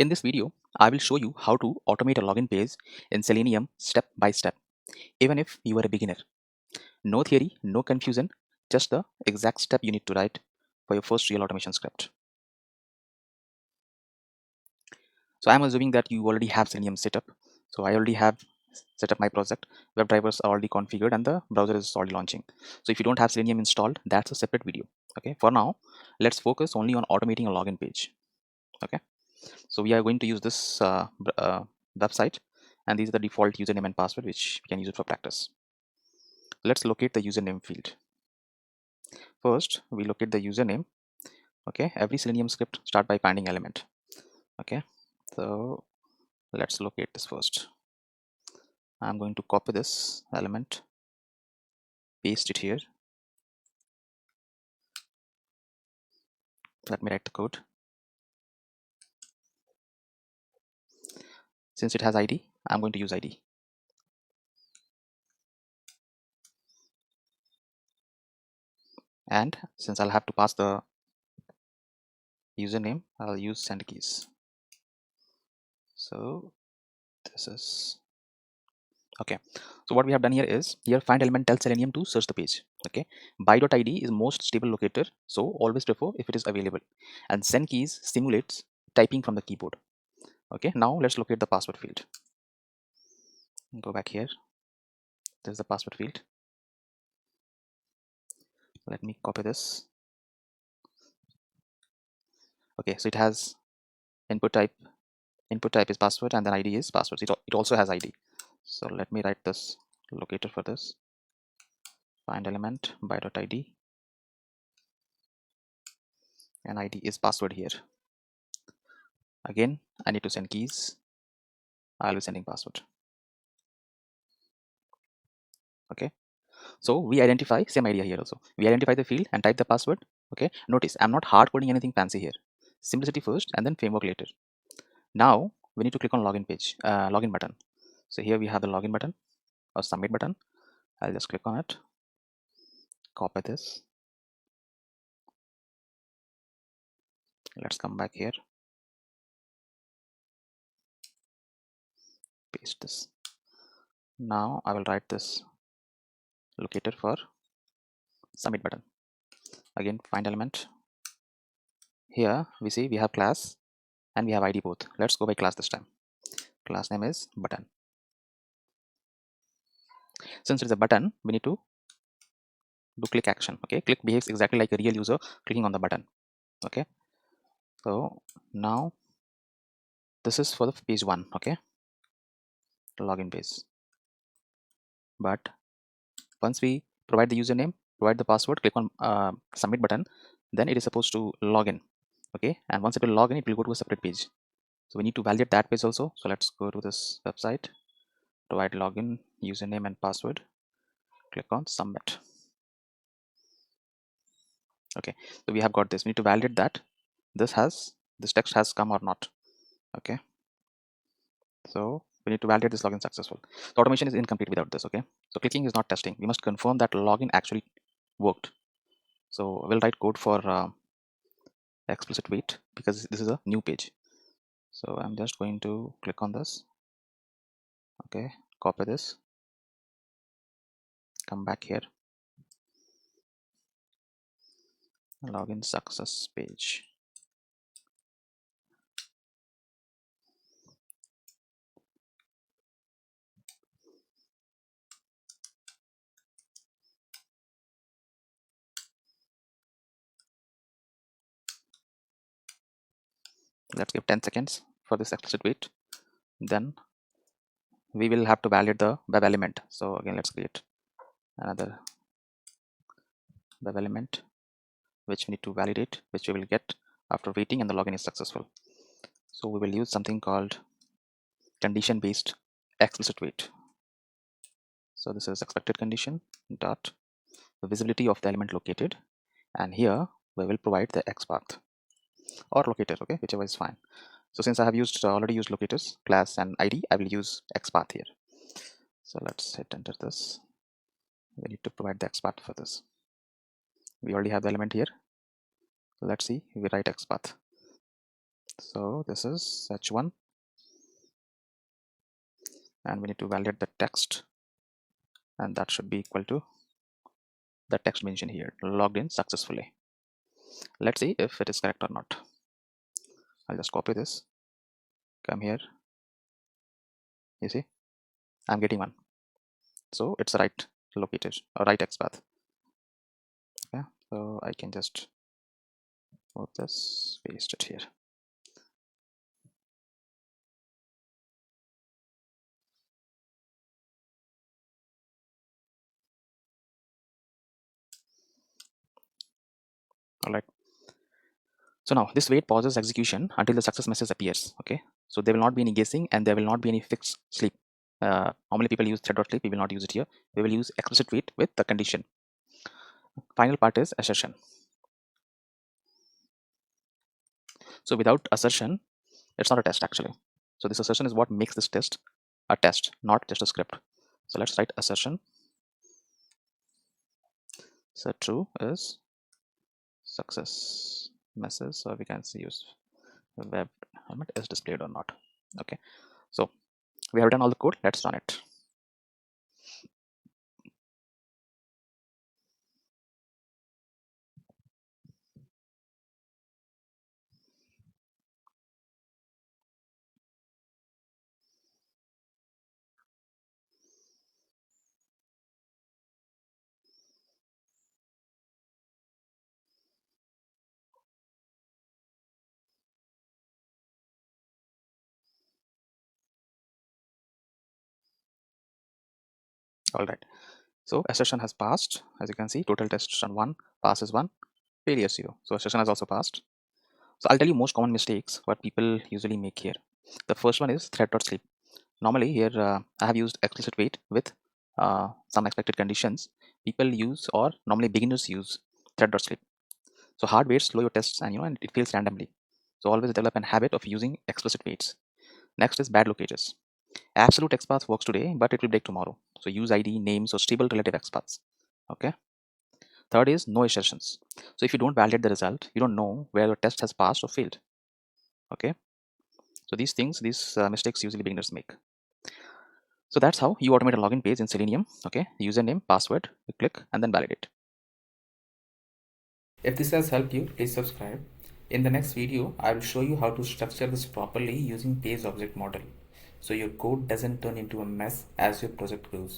In this video, I will show you how to automate a login page in Selenium step by step, even if you are a beginner. No theory, no confusion, just the exact step you need to write for your first real automation script. So I'm assuming that you already have Selenium set up. So I already have set up my project. Web drivers are already configured and the browser is already launching. So if you don't have Selenium installed, that's a separate video. Okay, for now, let's focus only on automating a login page. Okay. So we are going to use this website, and these are the default username and password which we can use it for practice. Let's locate the username field. First, we locate the username. Okay, every Selenium script start by finding element. Okay, so let's locate this first. I'm going to copy this element, paste it here. Let me write the code. Since it has ID, I'm going to use ID. And since I'll have to pass the username, I'll use send keys. So this is okay. So what we have done here is, here find element tells Selenium to search the page. Okay, by.id is most stable locator, so always prefer if it is available, and send keys simulates typing from the keyboard. Okay, now let's locate the password field. Go back here. There's the password field. Let me copy this. Okay, so it has input type is password, and then ID is password. It also has ID. So let me write this locator for this. Find element by.id, and ID is password here. Again, I need to send keys. I'll be sending password. Okay, so we identify same idea here also. We identify the field and type the password. Okay, notice I'm not hard coding anything fancy here. Simplicity first and then framework later. Now we need to click on login button. So here we have the login button or submit button. I'll just click on it, copy this. Let's come back here, paste this. Now I will write this locator for submit button. Again, find element. Here we see we have class and we have ID both. Let's go by class this time. Class name is button. Since it's a button, we need to do click action. Okay, click behaves exactly like a real user clicking on the button. Okay, so now this is for the page 1. Okay, login page. But once we provide the username, provide the password, click on submit button, then it is supposed to log in. Okay, and once it will log in, it will go to a separate page. So we need to validate that page also. So let's go to this website, provide login, username and password, click on submit. Okay, so we have got this. We need to validate that this text has come or not. Okay, so we need to validate this login successful. The automation is incomplete without this. Okay, so clicking is not testing. We must confirm that login actually worked. So we'll write code for explicit wait because this is a new page. So I'm just going to click on this. Okay, copy this, come back here, login success page. Let's give 10 seconds for this explicit wait. Then we will have to validate the web element. So again, let's create another web element which we need to validate, which we will get after waiting and the login is successful. So we will use something called condition based explicit wait. So this is expected condition dot the visibility of the element located, and here we will provide the XPath or locator. Okay, whichever is fine. So since I have already used locators, class and ID, I will use XPath here. So let's hit enter this. We need to provide the XPath for this. We already have the element here. So let's see, we write XPath. So this is h1, and we need to validate the text, and that should be equal to the text mentioned here, logged in successfully. Let's see if it is correct or not. I'll just copy this, come here, you see I'm getting one, so it's right located or right XPath. Yeah, so I can just move this, paste it here. All right, so now this wait pauses execution until the success message appears. Okay, so there will not be any guessing and there will not be any fixed sleep. Normally people use thread.sleep, we will not use it here. We will use explicit wait with the condition. Final part is assertion. So without assertion, it's not a test actually. So this assertion is what makes this test a test, not just a script. So let's write assertion. So true is success message, so we can use web element is displayed or not. Okay, so we have done all the code. Let's run it. All right, so assertion has passed. As you can see, total tests on 1, pass is 1, failure 0. So assertion has also passed. So I'll tell you most common mistakes what people usually make here. The first one is thread.sleep. Normally here I have used explicit wait with some expected conditions. People use, or normally beginners use, thread.sleep. So hard waits slow your tests, and and it fails randomly. So always develop an habit of using explicit waits. Next is bad locators. Absolute XPath works today, but it will break tomorrow. So use ID, names, or stable relative XPaths. Okay. Third is no assertions. So if you don't validate the result, you don't know where your test has passed or failed. Okay. So these mistakes usually beginners make. So that's how you automate a login page in Selenium. Okay. Username, password, you click and then validate. If this has helped you, please subscribe. In the next video, I will show you how to structure this properly using page object model, so your code doesn't turn into a mess as your project grows.